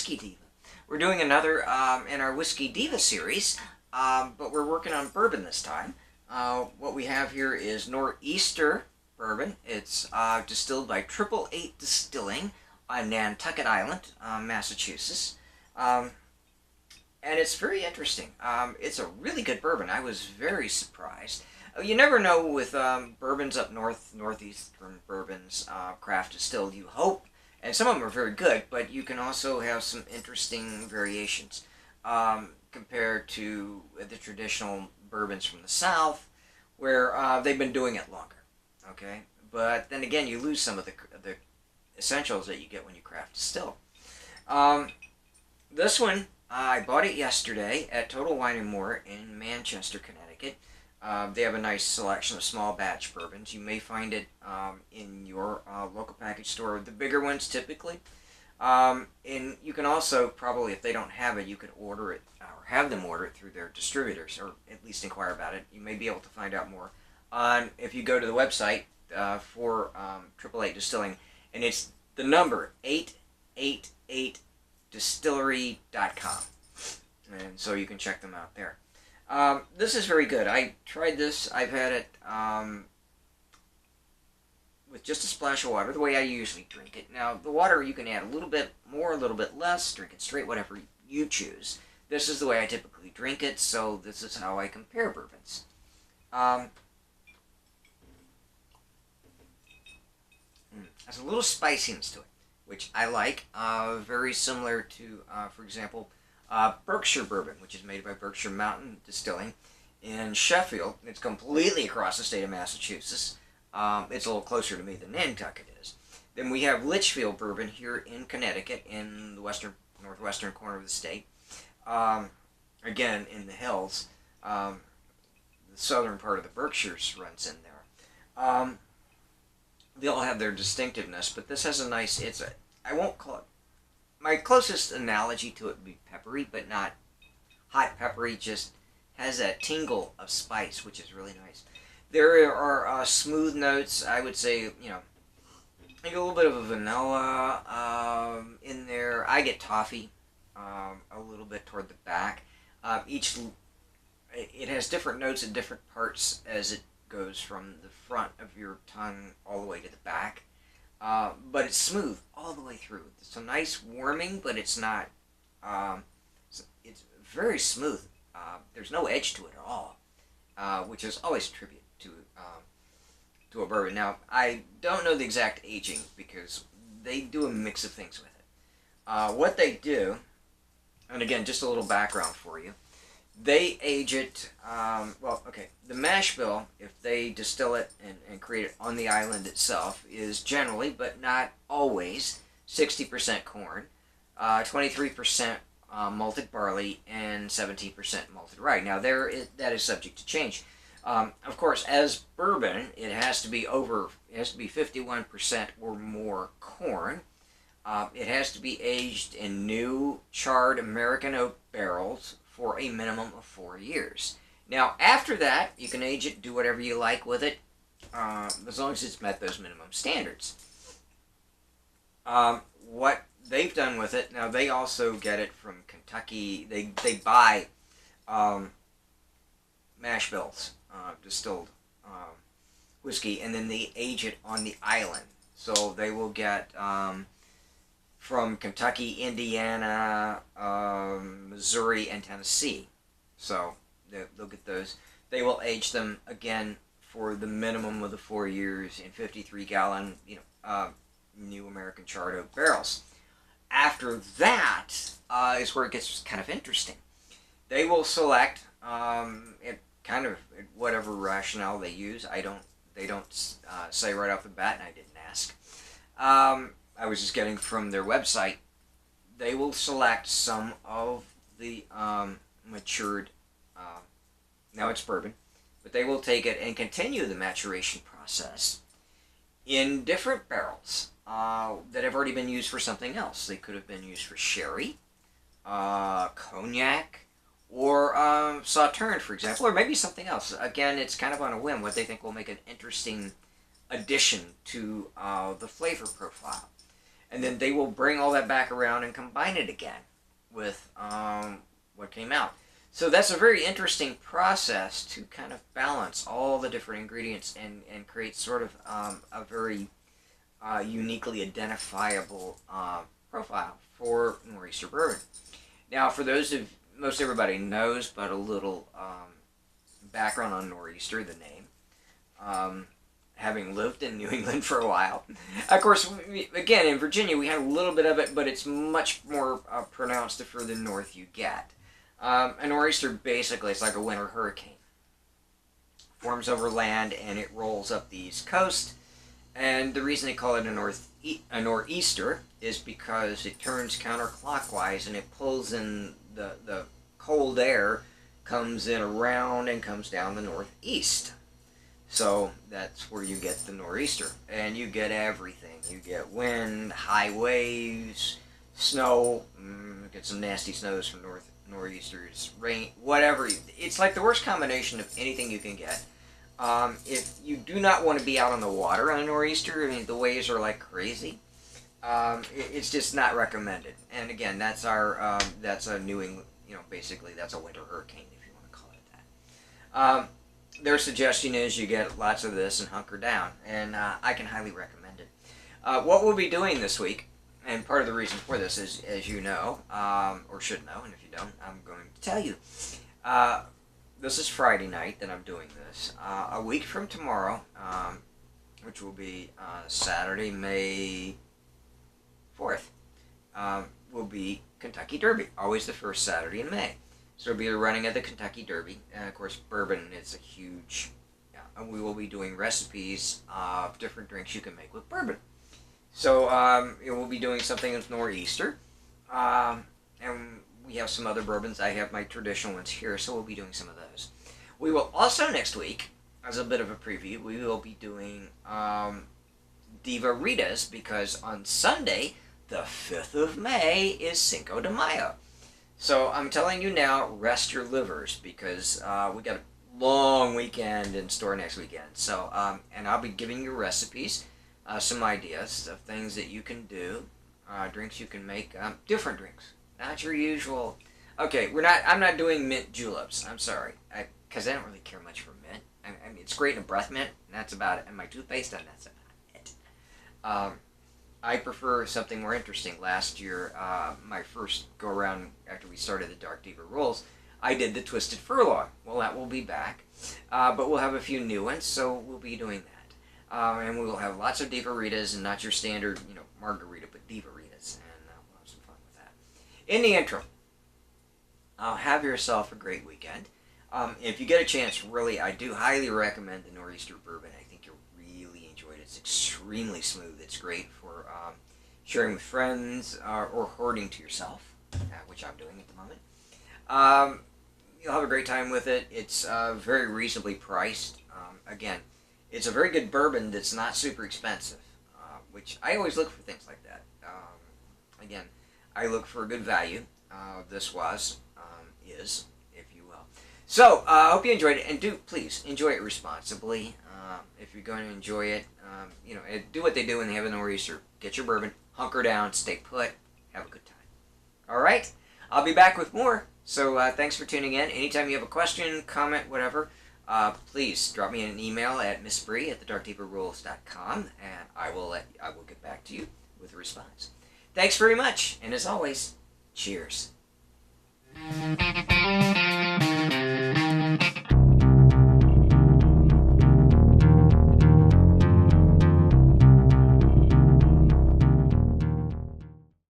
Whiskey Diva. We're doing another in our Whiskey Diva series, but we're working on bourbon this time. What we have here is Nor'easter bourbon. It's distilled by 888 Distilling on Nantucket Island, Massachusetts. And it's very interesting. It's a really good bourbon. I was very surprised. You never know with bourbons up north, northeastern bourbons, craft distilled, you hope. And some of them are very good, but you can also have some interesting variations compared to the traditional bourbons from the South, where they've been doing it longer. Okay, but then again, you lose some of the essentials that you get when you craft distill. This one, I bought it yesterday at Total Wine & More in Manchester, Connecticut. They have a nice selection of small batch bourbons. You may find it in your local package store, the bigger ones typically. And you can also probably, if they don't have it, you could order it or have them order it through their distributors, or at least inquire about it. You may be able to find out more on if you go to the website for 888 Distilling, and it's the number 888distillery.com, and so you can check them out there. This is very good. I tried this. I've had it with just a splash of water, the way I usually drink it. Now, the water you can add a little bit more, a little bit less, drink it straight, whatever you choose. This is the way I typically drink it, so this is how I compare bourbons. Has a little spiciness to it, which I like. Very similar to, for example, Berkshire bourbon, which is made by Berkshire Mountain Distilling in Sheffield. It's completely across the state of Massachusetts. It's a little closer to me than Nantucket is. Then we have Litchfield bourbon here in Connecticut, in the northwestern corner of the state. Again, in the hills. The southern part of the Berkshires runs in there. They all have their distinctiveness, but this has a nice, I won't call it, my closest analogy to it would be peppery, but not hot peppery, just has that tingle of spice, which is really nice. There are smooth notes, I would say, like a little bit of a vanilla in there. I get toffee a little bit toward the back. It has different notes at different parts as it goes from the front of your tongue all the way to the back. But it's smooth all the way through. It's a nice warming, but it's not, it's very smooth. There's no edge to it at all, which is always a tribute to a bourbon. Now, I don't know the exact aging because they do a mix of things with it. What they do, and again, just a little background for you, they age it, the mash bill, if they distill it and create it on the island itself, is generally, but not always, 60% corn, 23% malted barley, and 17% malted rye. Now, that is subject to change. Of course, as bourbon, it has to be 51% or more corn. It has to be aged in new charred American oak barrels for a minimum of 4 years. Now, after that, you can age it, do whatever you like with it, as long as it's met those minimum standards. What they've done with it, now they also get it from Kentucky. They buy mash bills, distilled whiskey, and then they age it on the island. So they will get from Kentucky, Indiana, Missouri, and Tennessee. So they'll get those. They will age them again for the minimum of the 4 years in 53-gallon, new American charred oak barrels. After that is where it gets kind of interesting. They will select whatever rationale they use. They don't say right off the bat, and I didn't ask. I was just getting from their website. They will select some of the matured, now it's bourbon, but they will take it and continue the maturation process in different barrels that have already been used for something else. They could have been used for sherry, cognac, or Sauterne, for example, or maybe something else. Again, it's kind of on a whim what they think will make an interesting addition to the flavor profile. and then they will bring all that back around and combine it again with what came out. So that's a very interesting process to kind of balance all the different ingredients and create sort of a very uniquely identifiable profile for Nor'easter bourbon. Now, for those of most everybody knows, but a little background on Nor'easter, the name. Having lived in New England for a while, of course, again in Virginia we have a little bit of it, but it's much more pronounced the further north you get. A nor'easter basically is like a winter hurricane. Forms over land and it rolls up the east coast. And the reason they call it a nor'easter is because it turns counterclockwise and it pulls in the cold air, comes in around and comes down the northeast. So that's where you get the nor'easter. And you get everything. You get wind, high waves, snow, get some nasty snows from nor'easters, rain, whatever. It's like the worst combination of anything you can get. If you do not want to be out on the water on a nor'easter, I mean, the waves are like crazy. It's just not recommended. And again, that's that's a New England, basically that's a winter hurricane, if you want to call it that. Their suggestion is you get lots of this and hunker down, and I can highly recommend it. What we'll be doing this week, and part of the reason for this is, as you know, or should know, and if you don't, I'm going to tell you. This is Friday night that I'm doing this. A week from tomorrow, which will be Saturday, May 4th, will be Kentucky Derby, always the first Saturday in May. So it'll be the running of the Kentucky Derby, and of course bourbon is a huge, and we will be doing recipes of different drinks you can make with bourbon. So we'll be doing something with Nor'easter, and we have some other bourbons. I have my traditional ones here, so we'll be doing some of those. We will also next week, as a bit of a preview, we will be doing Diva Ritas, because on Sunday, the 5th of May, is Cinco de Mayo. So I'm telling you now, rest your livers, because we got a long weekend in store next weekend. So, and I'll be giving you recipes, some ideas of things that you can do, drinks you can make, different drinks, not your usual. Okay, I'm not doing mint juleps. I'm sorry, because I don't really care much for mint. I mean, it's great in a breath mint, and that's about it. And my toothpaste, and that's about it. I prefer something more interesting. Last year, my first go-around after we started the Dark Diva Rules, I did the Twisted Furlong. Well, that will be back. But we'll have a few new ones, so we'll be doing that. And we will have lots of Diva Ritas, and not your standard, margarita, but Diva Ritas. And we'll have some fun with that. In the interim, have yourself a great weekend. If you get a chance, really, I do highly recommend the Nor'easter Bourbon. I think you'll really enjoy it. It's extremely smooth. It's great for sharing with friends or hoarding to yourself, which I'm doing at the moment. You'll have a great time with it. It's very reasonably priced. Again, it's a very good bourbon that's not super expensive, which I always look for things like that. Again, I look for a good value. This is, if you will. So, I hope you enjoyed it, and do please enjoy it responsibly. If you're going to enjoy it, do what they do when they have a Nor'easter. Get your bourbon, hunker down, stay put, have a good time. All right, I'll be back with more. So thanks for tuning in. Anytime you have a question, comment, whatever, please drop me an email at missbree@thedarkdivarules.com, and I will get back to you with a response. Thanks very much, and as always, cheers.